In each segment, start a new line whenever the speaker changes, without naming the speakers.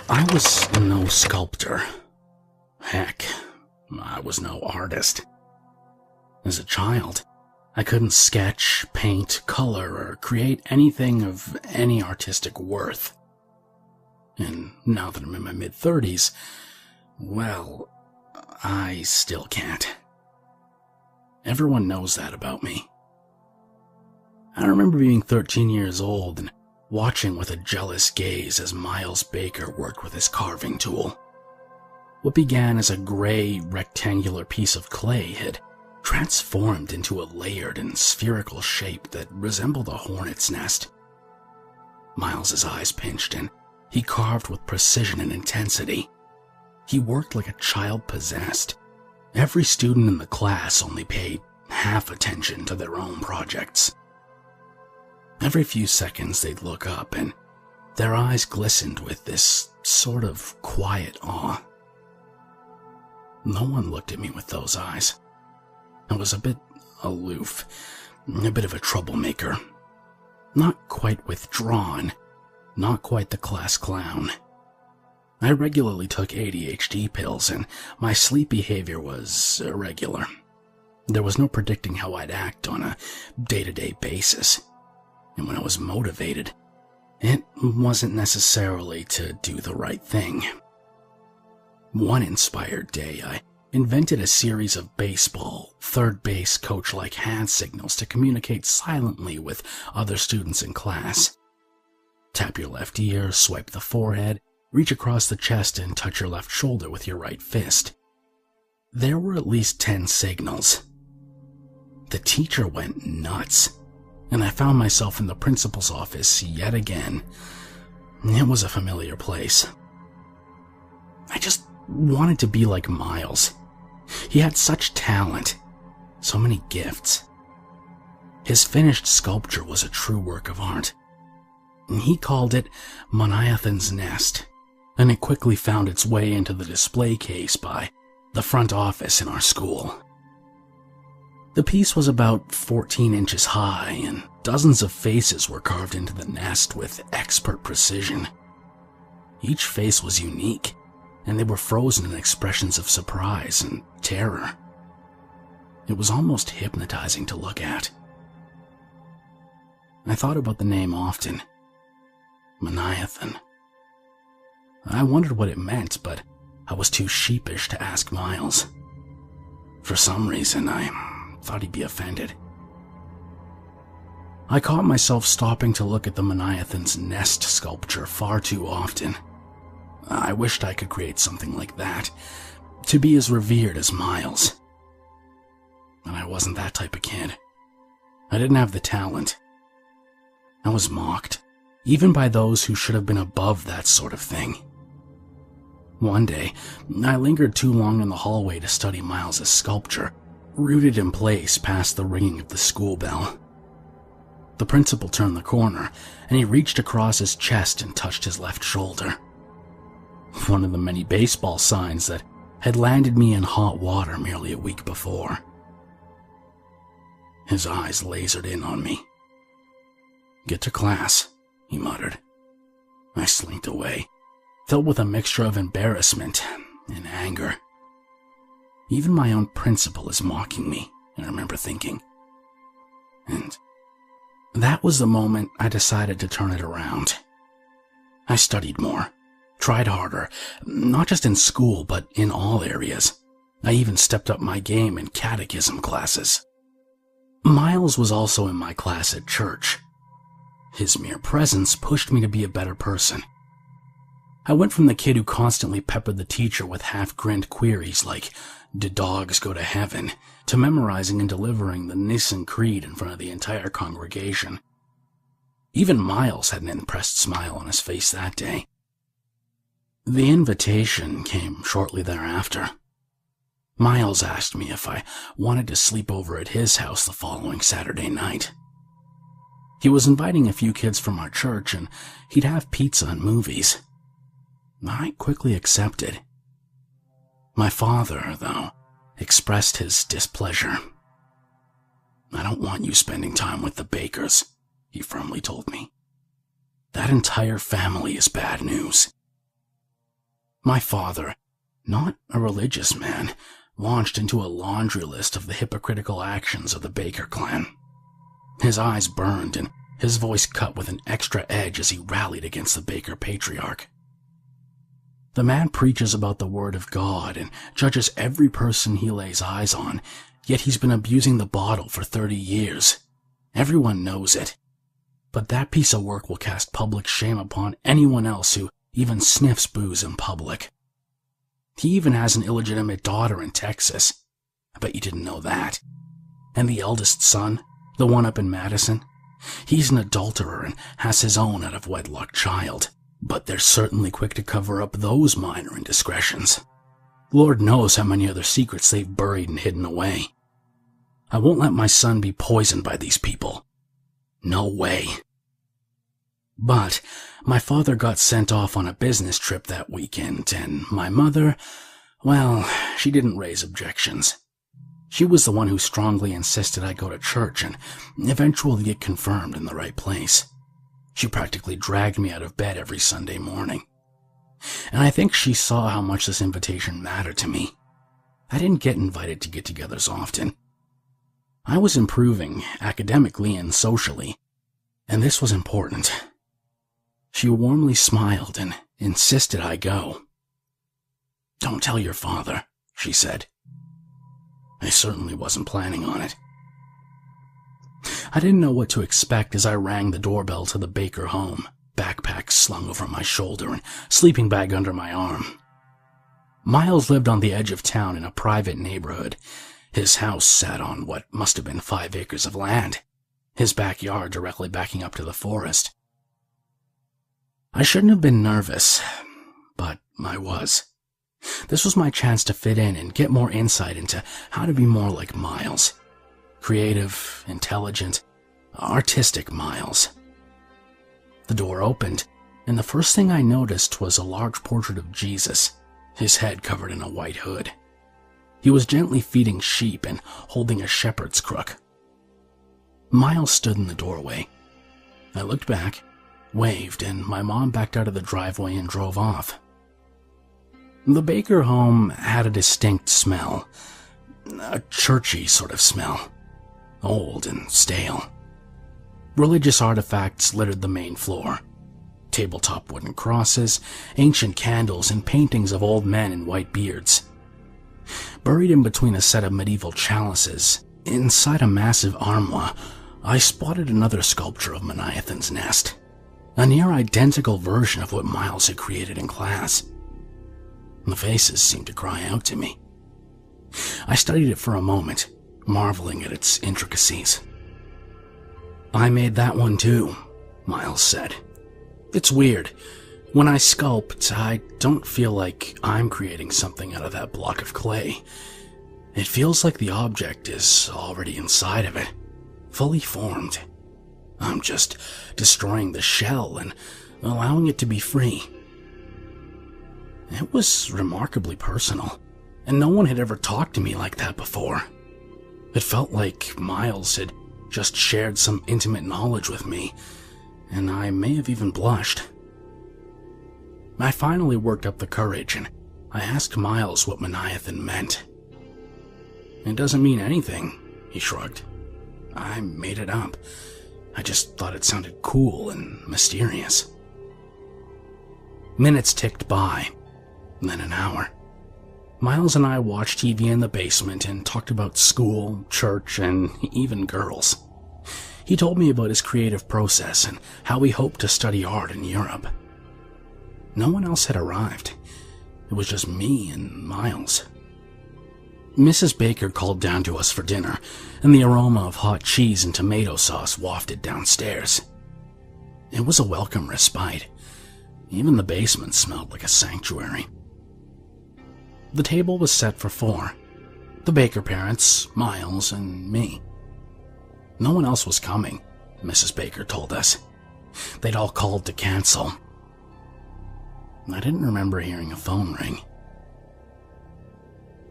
I was no sculptor. Heck, I was no artist. As a child, I couldn't sketch, paint, color, or create anything of any artistic worth. And now that I'm in my mid-30s, well, I still can't. Everyone knows that about me. I remember being 13 years old and watching with a jealous gaze as Miles Baker worked with his carving tool. What began as a gray, rectangular piece of clay had transformed into a layered and spherical shape that resembled a hornet's nest. Miles's eyes pinched and he carved with precision and intensity. He worked like a child possessed. Every student in the class only paid half attention to their own projects. Every few seconds they'd look up and their eyes glistened with this sort of quiet awe. No one looked at me with those eyes. I was a bit aloof, a bit of a troublemaker. Not quite withdrawn, not quite the class clown. I regularly took ADHD pills and my sleep behavior was irregular. There was no predicting how I'd act on a day-to-day basis. And when I was motivated, it wasn't necessarily to do the right thing. One inspired day, I invented a series of baseball, third base coach-like hand signals to communicate silently with other students in class. Tap your left ear, swipe the forehead, reach across the chest and touch your left shoulder with your right fist. There were at least 10 signals. The teacher went nuts, and I found myself in the principal's office yet again. It was a familiar place. I just wanted to be like Miles. He had such talent, so many gifts. His finished sculpture was a true work of art. He called it Moniathan's Nest, and it quickly found its way into the display case by the front office in our school. The piece was about 14 inches high, and dozens of faces were carved into the nest with expert precision. Each face was unique, and they were frozen in expressions of surprise and terror. It was almost hypnotizing to look at. I thought about the name often. Moniathan. I wondered what it meant, but I was too sheepish to ask Miles. For some reason, I thought he'd be offended. I caught myself stopping to look at the Moniathan's nest sculpture far too often. I wished I could create something like that, to be as revered as Miles. But I wasn't that type of kid. I didn't have the talent. I was mocked, even by those who should have been above that sort of thing. One day, I lingered too long in the hallway to study Miles's sculpture, rooted in place past the ringing of the school bell. The principal turned the corner, and he reached across his chest and touched his left shoulder. One of the many baseball signs that had landed me in hot water merely a week before. His eyes lasered in on me. "Get to class," he muttered. I slinked away, filled with a mixture of embarrassment and anger. Even my own principal is mocking me, I remember thinking. And that was the moment I decided to turn it around. I studied more, tried harder, not just in school, but in all areas. I even stepped up my game in catechism classes. Miles was also in my class at church. His mere presence pushed me to be a better person. I went from the kid who constantly peppered the teacher with half-grinned queries like, "Do dogs go to heaven?" to memorizing and delivering the Nicene Creed in front of the entire congregation. Even Miles had an impressed smile on his face that day. The invitation came shortly thereafter. Miles asked me if I wanted to sleep over at his house the following Saturday night. He was inviting a few kids from our church, and he'd have pizza and movies. I quickly accepted. My father, though, expressed his displeasure. "I don't want you spending time with the Bakers," he firmly told me. "That entire family is bad news. My father, not a religious man, launched into a laundry list of the hypocritical actions of the Baker clan. His eyes burned and his voice cut with an extra edge as he rallied against the Baker patriarch. The man preaches about the word of God and judges every person he lays eyes on, yet he's been abusing the bottle for 30 years. Everyone knows it. But that piece of work will cast public shame upon anyone else who even sniffs booze in public. He even has an illegitimate daughter in Texas. I bet you didn't know that. And the eldest son, the one up in Madison, he's an adulterer and has his own out-of-wedlock child. But they're certainly quick to cover up those minor indiscretions. Lord knows how many other secrets they've buried and hidden away. I won't let my son be poisoned by these people. No way. But my father got sent off on a business trip that weekend, and my mother, well, she didn't raise objections. She was the one who strongly insisted I go to church and eventually get confirmed in the right place. She practically dragged me out of bed every Sunday morning. And I think she saw how much this invitation mattered to me. I didn't get invited to get-togethers often. I was improving academically and socially, and this was important. She warmly smiled and insisted I go. "Don't tell your father," she said. I certainly wasn't planning on it. I didn't know what to expect as I rang the doorbell to the Baker home, backpack slung over my shoulder and sleeping bag under my arm. Miles lived on the edge of town in a private neighborhood. His house sat on what must have been 5 acres of land, his backyard directly backing up to the forest. I shouldn't have been nervous, but I was. This was my chance to fit in and get more insight into how to be more like Miles. Creative, intelligent, artistic Miles. The door opened, and the first thing I noticed was a large portrait of Jesus, his head covered in a white hood. He was gently feeding sheep and holding a shepherd's crook. Miles stood in the doorway. I looked back, waved, and my mom backed out of the driveway and drove off. The Baker home had a distinct smell, a churchy sort of smell, old and stale. Religious artifacts littered the main floor. Tabletop wooden crosses, ancient candles, and paintings of old men in white beards. Buried in between a set of medieval chalices, inside a massive armoire, I spotted another sculpture of Moniathan's nest, a near-identical version of what Miles had created in class. The faces seemed to cry out to me. I studied it for a moment, marveling at its intricacies. "I made that one too," Miles said. "It's weird. When I sculpt, I don't feel like I'm creating something out of that block of clay. It feels like the object is already inside of it, fully formed. I'm just destroying the shell and allowing it to be free." It was remarkably personal, and no one had ever talked to me like that before. It felt like Miles had just shared some intimate knowledge with me, and I may have even blushed. I finally worked up the courage, and I asked Miles what Moniathan meant. "It doesn't mean anything," he shrugged. "I made it up. I just thought it sounded cool and mysterious." Minutes ticked by, then an hour. Miles and I watched TV in the basement and talked about school, church, and even girls. He told me about his creative process and how he hoped to study art in Europe. No one else had arrived. It was just me and Miles. Mrs. Baker called down to us for dinner, and the aroma of hot cheese and tomato sauce wafted downstairs. It was a welcome respite. Even the basement smelled like a sanctuary. The table was set for 4. The Baker parents, Miles, and me. No one else was coming, Mrs. Baker told us. They'd all called to cancel. I didn't remember hearing a phone ring.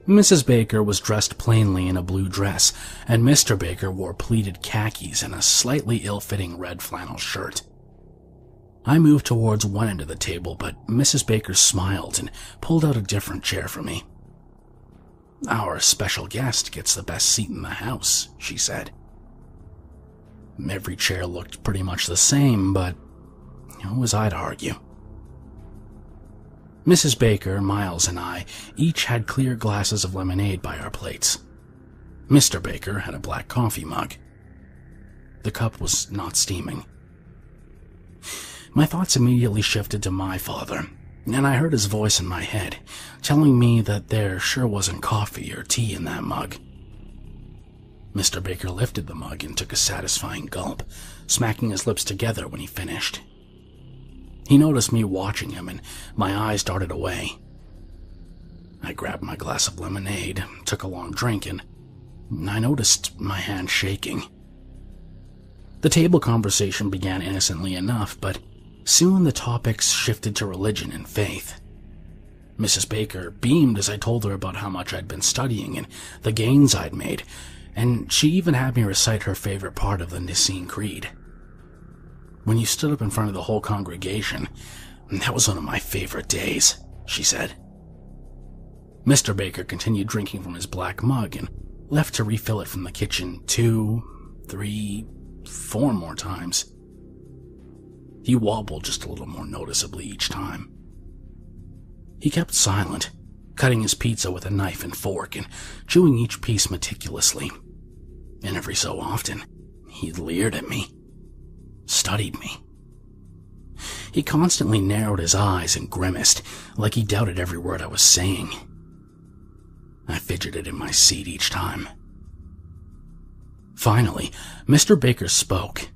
Mrs. Baker was dressed plainly in a blue dress, and Mr. Baker wore pleated khakis and a slightly ill-fitting red flannel shirt. I moved towards one end of the table, but Mrs. Baker smiled and pulled out a different chair for me. "Our special guest gets the best seat in the house," she said. Every chair looked pretty much the same, but who was I to argue? Mrs. Baker, Miles, and I each had clear glasses of lemonade by our plates. Mr. Baker had a black coffee mug. The cup was not steaming. My thoughts immediately shifted to my father, and I heard his voice in my head, telling me that there sure wasn't coffee or tea in that mug. Mr. Baker lifted the mug and took a satisfying gulp, smacking his lips together when he finished. He noticed me watching him, and my eyes darted away. I grabbed my glass of lemonade, took a long drink, and I noticed my hand shaking. The table conversation began innocently enough, but soon the topics shifted to religion and faith. Mrs. Baker beamed as I told her about how much I'd been studying and the gains I'd made, and she even had me recite her favorite part of the Nicene Creed. "When you stood up in front of the whole congregation, that was one of my favorite days," she said. Mr. Baker continued drinking from his black mug and left to refill it from the kitchen 2, 3, 4 more times. He wobbled just a little more noticeably each time. He kept silent, cutting his pizza with a knife and fork and chewing each piece meticulously. And every so often, he leered at me, studied me. He constantly narrowed his eyes and grimaced, like he doubted every word I was saying. I fidgeted in my seat each time. Finally, Mr. Baker spoke,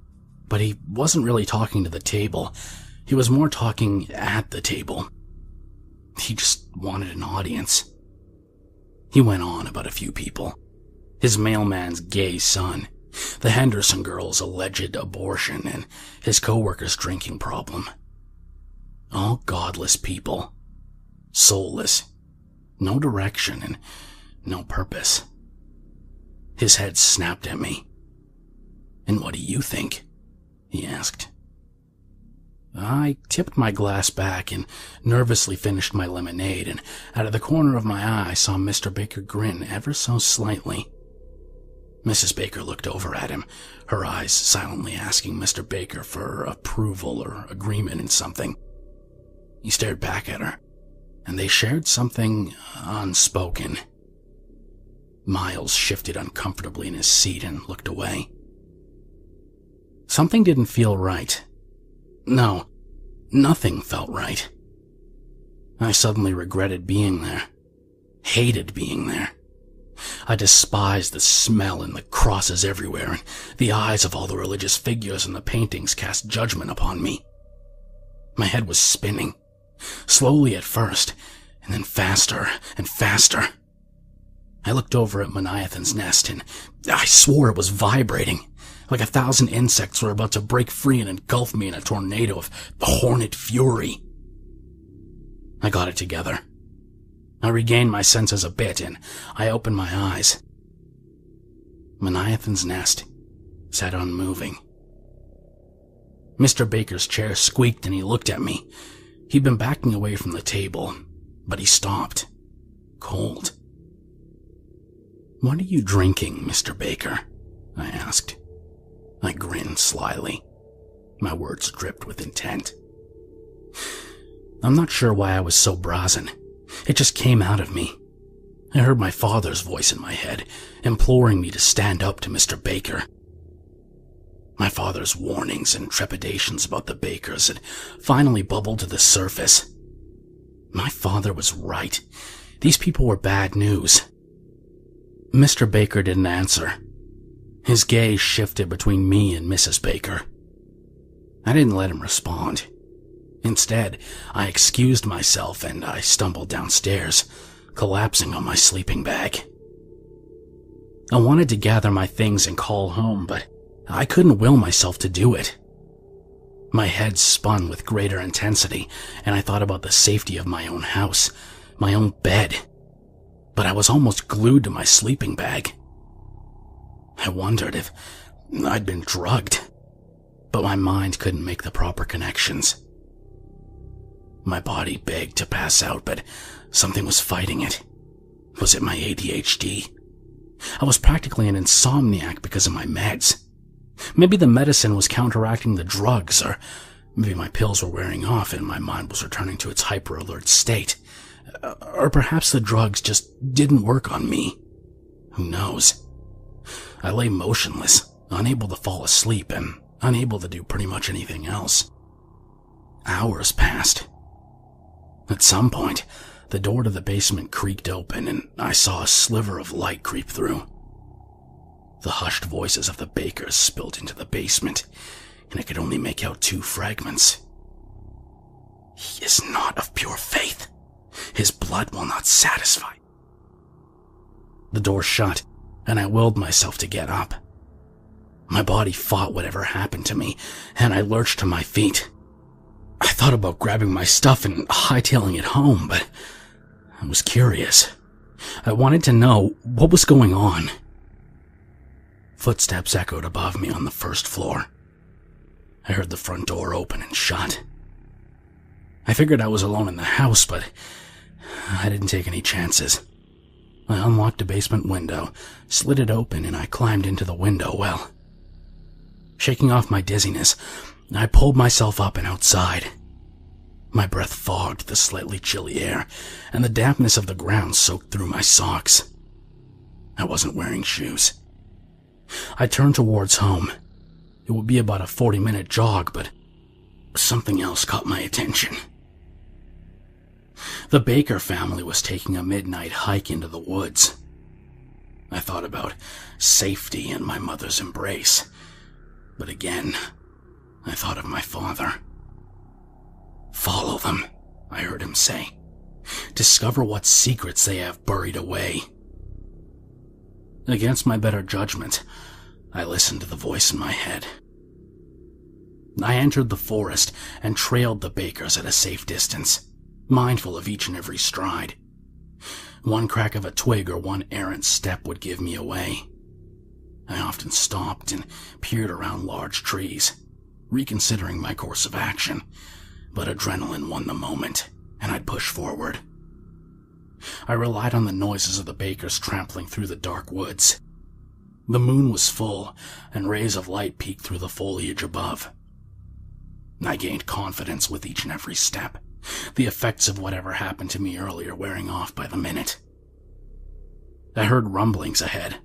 but he wasn't really talking to the table. He was more talking at the table. He just wanted an audience. He went on about a few people. His mailman's gay son, the Henderson girl's alleged abortion, and his co-worker's drinking problem. All godless people. Soulless. No direction and no purpose. His head snapped at me. "And what do you think?" he asked. I tipped my glass back and nervously finished my lemonade, and out of the corner of my eye I saw Mr. Baker grin ever so slightly. Mrs. Baker looked over at him, her eyes silently asking Mr. Baker for approval or agreement in something. He stared back at her, and they shared something unspoken. Miles shifted uncomfortably in his seat and looked away. Something didn't feel right. No, nothing felt right. I suddenly regretted being there, hated being there. I despised the smell and the crosses everywhere, and the eyes of all the religious figures and the paintings cast judgment upon me. My head was spinning, slowly at first, and then faster and faster. I looked over at Moniathan's nest, and I swore it was vibrating, like 1,000 insects were about to break free and engulf me in a tornado of hornet fury. I got it together. I regained my senses a bit, and I opened my eyes. Moniathan's nest sat unmoving. Mr. Baker's chair squeaked and he looked at me. He'd been backing away from the table, but he stopped, cold. "What are you drinking, Mr. Baker?" I asked. I grinned slyly. My words dripped with intent. I'm not sure why I was so brazen. It just came out of me. I heard my father's voice in my head, imploring me to stand up to Mr. Baker. My father's warnings and trepidations about the Bakers had finally bubbled to the surface. My father was right. These people were bad news. Mr. Baker didn't answer. His gaze shifted between me and Mrs. Baker. I didn't let him respond. Instead, I excused myself and I stumbled downstairs, collapsing on my sleeping bag. I wanted to gather my things and call home, but I couldn't will myself to do it. My head spun with greater intensity, and I thought about the safety of my own house, my own bed. But I was almost glued to my sleeping bag. I wondered if I'd been drugged. but my mind couldn't make the proper connections. My body begged to pass out, but something was fighting it. Was it my ADHD? I was practically an insomniac because of my meds. Maybe the medicine was counteracting the drugs, or maybe my pills were wearing off and my mind was returning to its hyper-alert state. Or perhaps the drugs just didn't work on me. Who knows? I lay motionless, unable to fall asleep and unable to do pretty much anything else. Hours passed. At some point, the door to the basement creaked open and I saw a sliver of light creep through. The hushed voices of the bakers spilled into the basement, and I could only make out 2 fragments. He is not of pure faith. His blood will not satisfy. The door shut, and I willed myself to get up. My body fought whatever happened to me, and I lurched to my feet. I thought about grabbing my stuff and hightailing it home, but I was curious. I wanted to know what was going on. Footsteps echoed above me on the first floor. I heard the front door open and shut. I figured I was alone in the house, but I didn't take any chances. I unlocked a basement window, slid it open, and I climbed into the window well. Shaking off my dizziness, I pulled myself up and outside. My breath fogged the slightly chilly air, and the dampness of the ground soaked through my socks. I wasn't wearing shoes. I turned towards home. It would be about a 40-minute jog, but something else caught my attention. The Baker family was taking a midnight hike into the woods. I thought about safety and my mother's embrace, but again, I thought of my father. "Follow them," I heard him say. "Discover what secrets they have buried away." Against my better judgment, I listened to the voice in my head. I entered the forest and trailed the Bakers at a safe distance, mindful of each and every stride. One crack of a twig or one errant step would give me away. I often stopped and peered around large trees, reconsidering my course of action, but adrenaline won the moment, and I'd push forward. I relied on the noises of the Bakers trampling through the dark woods. The moon was full, and rays of light peeked through the foliage above. I gained confidence with each and every step, the effects of whatever happened to me earlier wearing off by the minute. I heard rumblings ahead.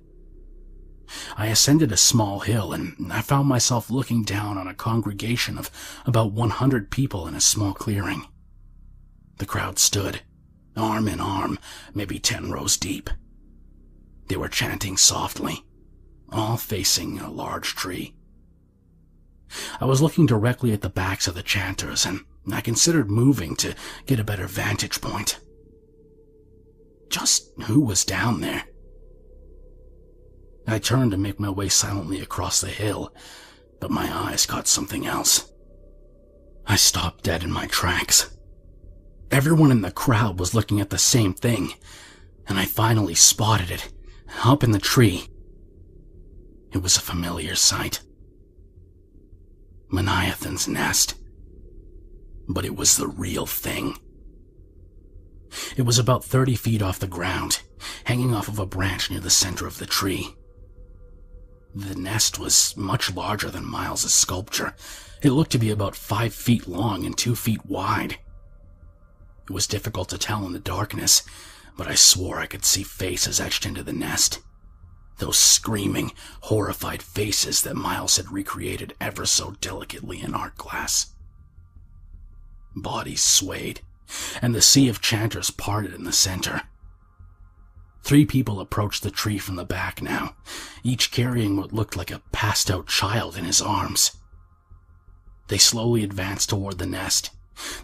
I ascended a small hill, and I found myself looking down on a congregation of about 100 people in a small clearing. The crowd stood, arm in arm, maybe 10 rows deep. They were chanting softly, all facing a large tree. I was looking directly at the backs of the chanters, and I considered moving to get a better vantage point. Just who was down there? I turned to make my way silently across the hill, but my eyes caught something else. I stopped dead in my tracks. Everyone in the crowd was looking at the same thing, and I finally spotted it, up in the tree. It was a familiar sight. Moniathan's nest. But it was the real thing. It was about 30 feet off the ground, hanging off of a branch near the center of the tree. The nest was much larger than Miles' sculpture. It looked to be about 5 feet long and 2 feet wide. It was difficult to tell in the darkness, but I swore I could see faces etched into the nest. Those screaming, horrified faces that Miles had recreated ever so delicately in art glass. Bodies swayed, and the sea of chanters parted in the center. 3 people approached the tree from the back now, each carrying what looked like a passed-out child in his arms. They slowly advanced toward the nest,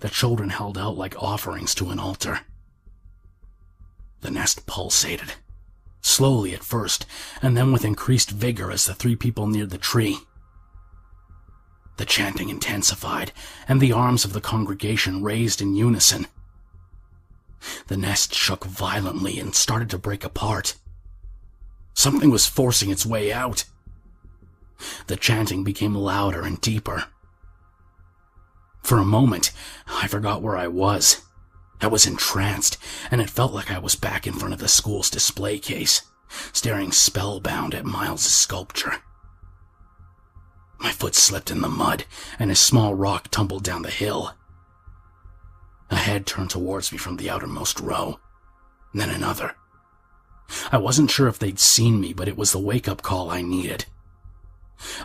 the children held out like offerings to an altar. The nest pulsated, slowly at first, and then with increased vigor as the 3 people neared the tree. The chanting intensified, and the arms of the congregation raised in unison. The nest shook violently and started to break apart. Something was forcing its way out. The chanting became louder and deeper. For a moment, I forgot where I was. I was entranced, and it felt like I was back in front of the school's display case, staring spellbound at Miles' sculpture. My foot slipped in the mud, and a small rock tumbled down the hill. A head turned towards me from the outermost row, then another. I wasn't sure if they'd seen me, but it was the wake-up call I needed.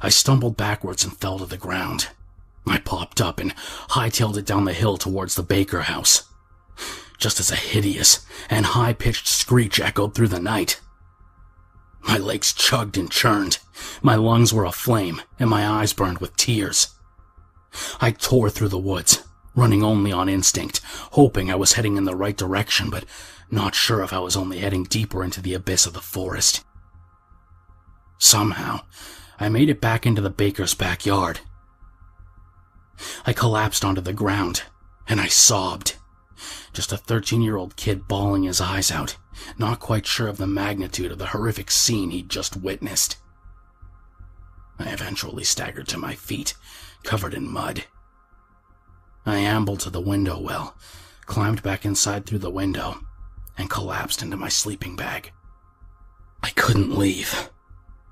I stumbled backwards and fell to the ground. I popped up and hightailed it down the hill towards the Baker house, just as a hideous and high-pitched screech echoed through the night. My legs chugged and churned, my lungs were aflame, and my eyes burned with tears. I tore through the woods, running only on instinct, hoping I was heading in the right direction, but not sure if I was only heading deeper into the abyss of the forest. Somehow, I made it back into the Baker's backyard. I collapsed onto the ground, and I sobbed. Just a 13-year-old kid bawling his eyes out, not quite sure of the magnitude of the horrific scene he'd just witnessed. I eventually staggered to my feet, covered in mud. I ambled to the window well, climbed back inside through the window, and collapsed into my sleeping bag. I couldn't leave.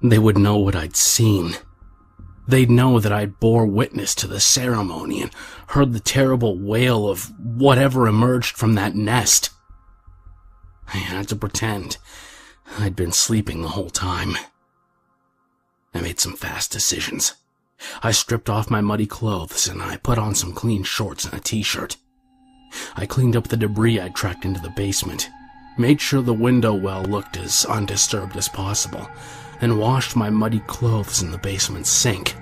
They would know what I'd seen. They'd know that I'd bore witness to the ceremony and heard the terrible wail of whatever emerged from that nest. I had to pretend I'd been sleeping the whole time. I made some fast decisions. I stripped off my muddy clothes and I put on some clean shorts and a t-shirt. I cleaned up the debris I'd tracked into the basement, made sure the window well looked as undisturbed as possible, and washed my muddy clothes in the basement sink.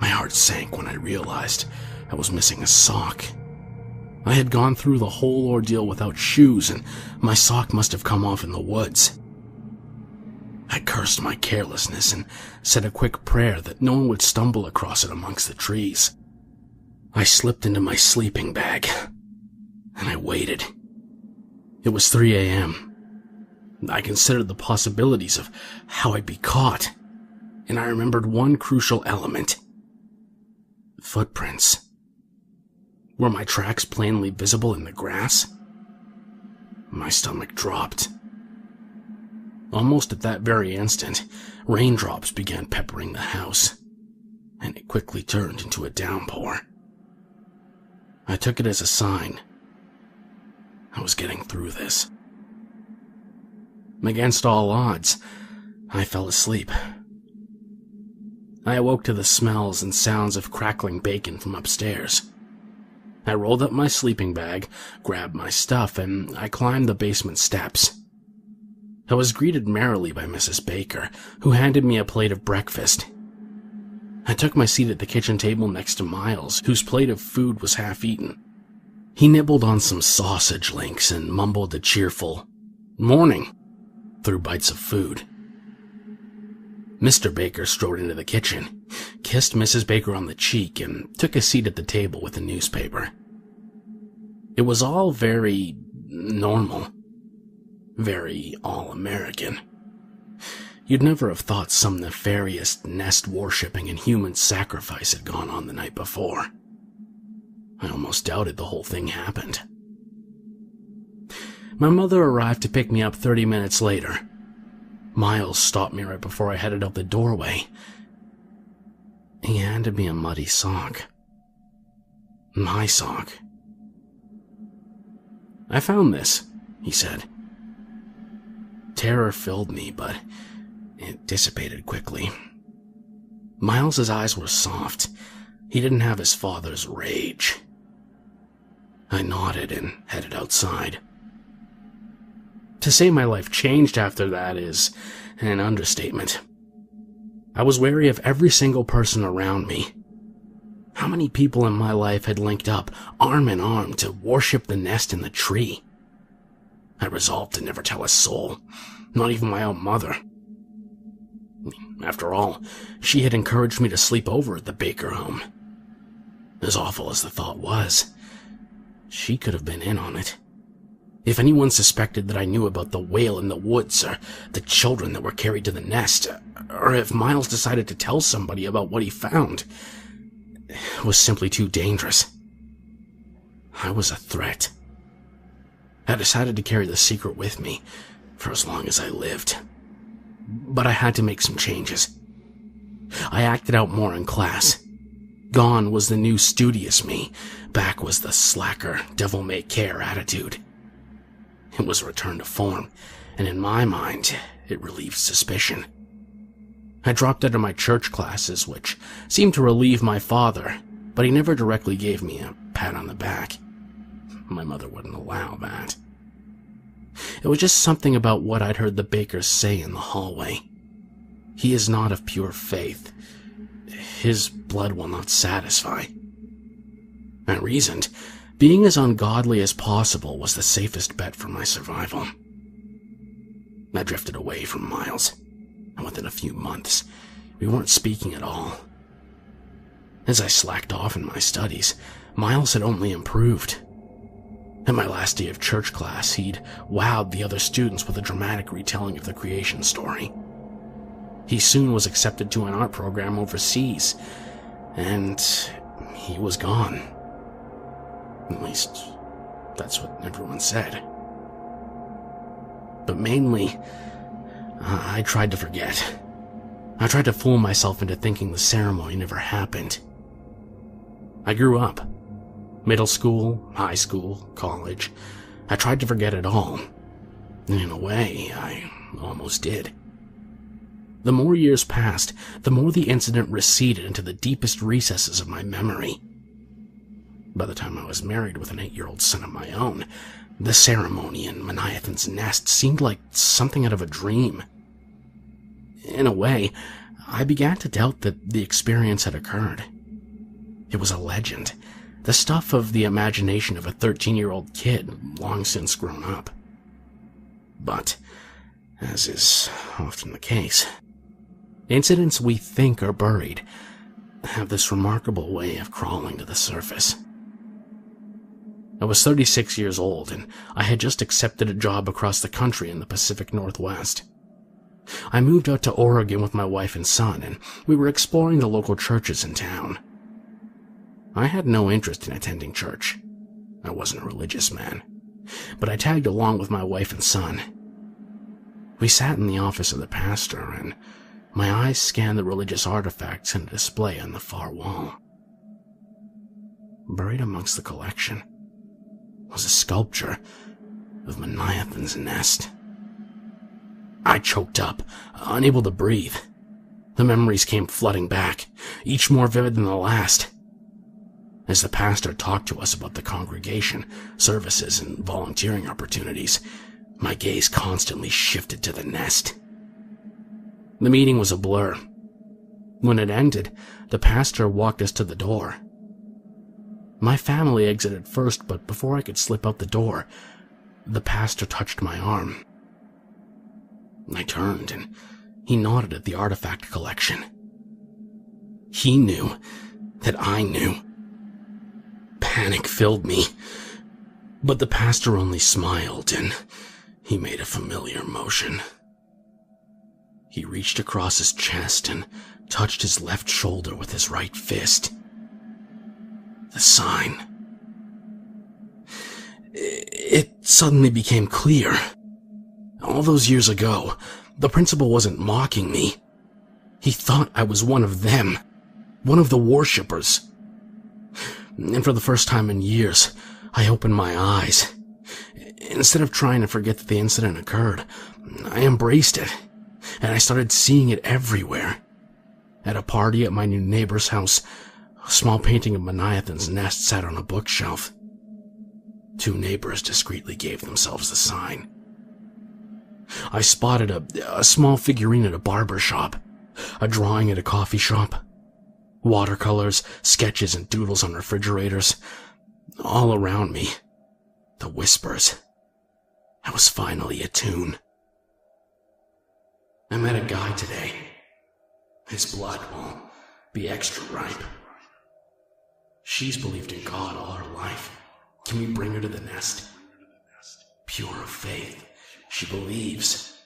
My heart sank when I realized I was missing a sock. I had gone through the whole ordeal without shoes, and my sock must have come off in the woods. I cursed my carelessness and said a quick prayer that no one would stumble across it amongst the trees. I slipped into my sleeping bag, and I waited. It was 3 a.m. I considered the possibilities of how I'd be caught, and I remembered one crucial element. Footprints. Were my tracks plainly visible in the grass? My stomach dropped. Almost at that very instant, raindrops began peppering the house, and it quickly turned into a downpour. I took it as a sign. I was getting through this. Against all odds, I fell asleep. I awoke to the smells and sounds of crackling bacon from upstairs. I rolled up my sleeping bag, grabbed my stuff, and I climbed the basement steps. I was greeted merrily by Mrs. Baker, who handed me a plate of breakfast. I took my seat at the kitchen table next to Miles, whose plate of food was half-eaten. He nibbled on some sausage links and mumbled a cheerful, "Morning," through bites of food. Mr. Baker strode into the kitchen, kissed Mrs. Baker on the cheek, and took a seat at the table with a newspaper. It was all very normal, very all-American. You'd never have thought some nefarious nest-worshipping and human sacrifice had gone on the night before. I almost doubted the whole thing happened. My mother arrived to pick me up 30 minutes later. Miles stopped me right before I headed out the doorway. He handed me a muddy sock. My sock. "I found this," he said. Terror filled me, but it dissipated quickly. Miles's eyes were soft. He didn't have his father's rage. I nodded and headed outside. To say my life changed after that is an understatement. I was wary of every single person around me. How many people in my life had linked up, arm in arm, to worship the nest in the tree? I resolved to never tell a soul, not even my own mother. After all, she had encouraged me to sleep over at the Baker home. As awful as the thought was, she could have been in on it. If anyone suspected that I knew about the whale in the woods or the children that were carried to the nest, or if Miles decided to tell somebody about what he found, it was simply too dangerous. I was a threat. I decided to carry the secret with me for as long as I lived. But I had to make some changes. I acted out more in class. Gone was the new studious me. Back was the slacker, devil-may-care attitude. It was a return to form, and in my mind, it relieved suspicion. I dropped out of my church classes, which seemed to relieve my father, but he never directly gave me a pat on the back. My mother wouldn't allow that. It was just something about what I'd heard the bakers say in the hallway. He is not of pure faith. His blood will not satisfy. I reasoned, being as ungodly as possible was the safest bet for my survival. I drifted away from Miles, and within a few months, we weren't speaking at all. As I slacked off in my studies, Miles had only improved. In my last day of church class, he'd wowed the other students with a dramatic retelling of the creation story. He soon was accepted to an art program overseas, and he was gone. At least, that's what everyone said. But mainly, I tried to forget. I tried to fool myself into thinking the ceremony never happened. I grew up. Middle school, high school, college. I tried to forget it all. And in a way, I almost did. The more years passed, the more the incident receded into the deepest recesses of my memory. By the time I was married with an 8-year-old son of my own, the ceremony in Moniathan's nest seemed like something out of a dream. In a way, I began to doubt that the experience had occurred. It was a legend, the stuff of the imagination of a 13-year-old kid long since grown up. But, as is often the case, incidents we think are buried have this remarkable way of crawling to the surface. I was 36 years old, and I had just accepted a job across the country in the Pacific Northwest. I moved out to Oregon with my wife and son, and we were exploring the local churches in town. I had no interest in attending church. I wasn't a religious man, but I tagged along with my wife and son. We sat in the office of the pastor, and my eyes scanned the religious artifacts in a display on the far wall. Buried amongst the collection was a sculpture of Moniathan's nest. I choked up, unable to breathe. The memories came flooding back, each more vivid than the last. As the pastor talked to us about the congregation, services, and volunteering opportunities, my gaze constantly shifted to the nest. The meeting was a blur. When it ended, the pastor walked us to the door. My family exited first, but before I could slip out the door, the pastor touched my arm. I turned, and he nodded at the artifact collection. He knew that I knew. Panic filled me, but the pastor only smiled, and he made a familiar motion. He reached across his chest and touched his left shoulder with his right fist. The sign. It suddenly became clear. All those years ago, the principal wasn't mocking me. He thought I was one of them, one of the worshippers. And for the first time in years, I opened my eyes. Instead of trying to forget that the incident occurred, I embraced it, and I started seeing it everywhere. At a party at my new neighbor's house, a small painting of Moniathan's nest sat on a bookshelf. 2 neighbors discreetly gave themselves the sign. I spotted a small figurine at a barber shop, a drawing at a coffee shop, watercolors, sketches, and doodles on refrigerators. All around me, the whispers. I was finally attuned. I met a guy today. His blood will be extra ripe. She's believed in God all her life. Can we bring her to the nest? pure of faith. She believes.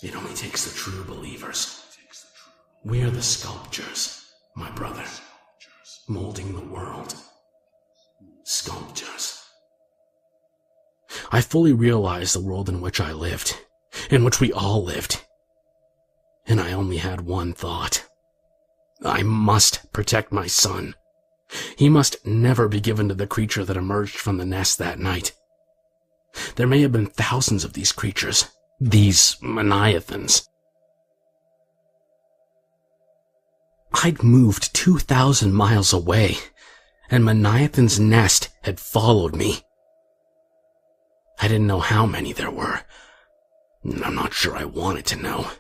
It only takes the true believers. We're the sculptors, my brother, molding the world. Sculptors. I fully realized the world in which I lived, in which we all lived. And I only had one thought. I must protect my son. He must never be given to the creature that emerged from the nest that night. There may have been thousands of these creatures, these Moniathans. I'd moved 2,000 miles away, and Moniathan's nest had followed me. I didn't know how many there were, and I'm not sure I wanted to know.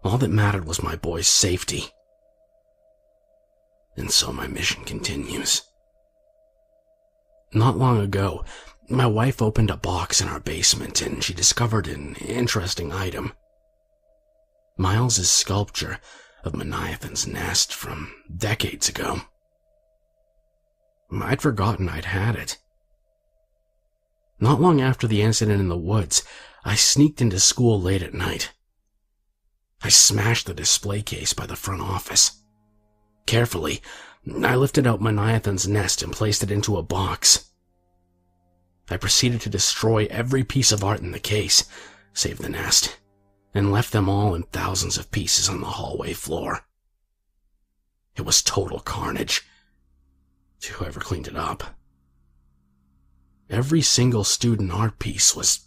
All that mattered was my boy's safety. And so my mission continues. Not long ago, my wife opened a box in our basement and she discovered an interesting item. Miles's sculpture of Moniathan's nest from decades ago. I'd forgotten I'd had it. Not long after the incident in the woods, I sneaked into school late at night. I smashed the display case by the front office. Carefully, I lifted out Moniathan's nest and placed it into a box. I proceeded to destroy every piece of art in the case, save the nest, and left them all in thousands of pieces on the hallway floor. It was total carnage to whoever cleaned it up. Every single student art piece was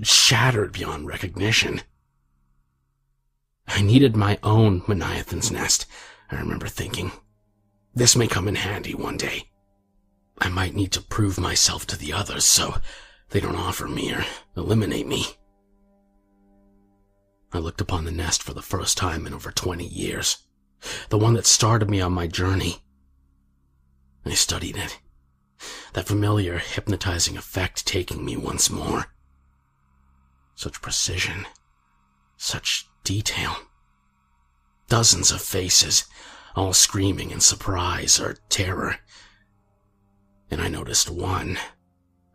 shattered beyond recognition. I needed my own Moniathan's nest, I remember thinking. This may come in handy one day. I might need to prove myself to the others so they don't offer me or eliminate me. I looked upon the nest for the first time in over 20 years, the one that started me on my journey. I studied it, that familiar hypnotizing effect taking me once more. Such precision, such detail. Dozens of faces, all screaming in surprise or terror. And I noticed one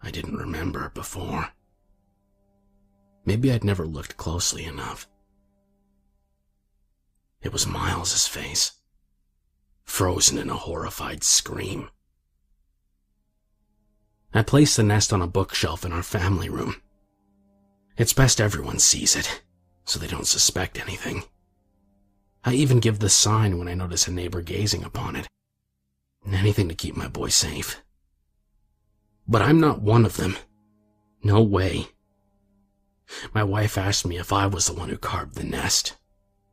I didn't remember before. Maybe I'd never looked closely enough. It was Miles's face, frozen in a horrified scream. I placed the nest on a bookshelf in our family room. It's best everyone sees it, so they don't suspect anything. I even give the sign when I notice a neighbor gazing upon it. Anything to keep my boy safe. But I'm not one of them. No way. My wife asked me if I was the one who carved the nest,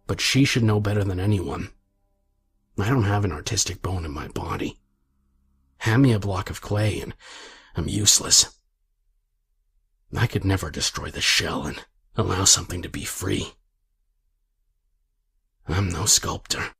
but she should know better than anyone. I don't have an artistic bone in my body. Hand me a block of clay and I'm useless. I could never destroy the shell and allow something to be free. I'm no sculptor.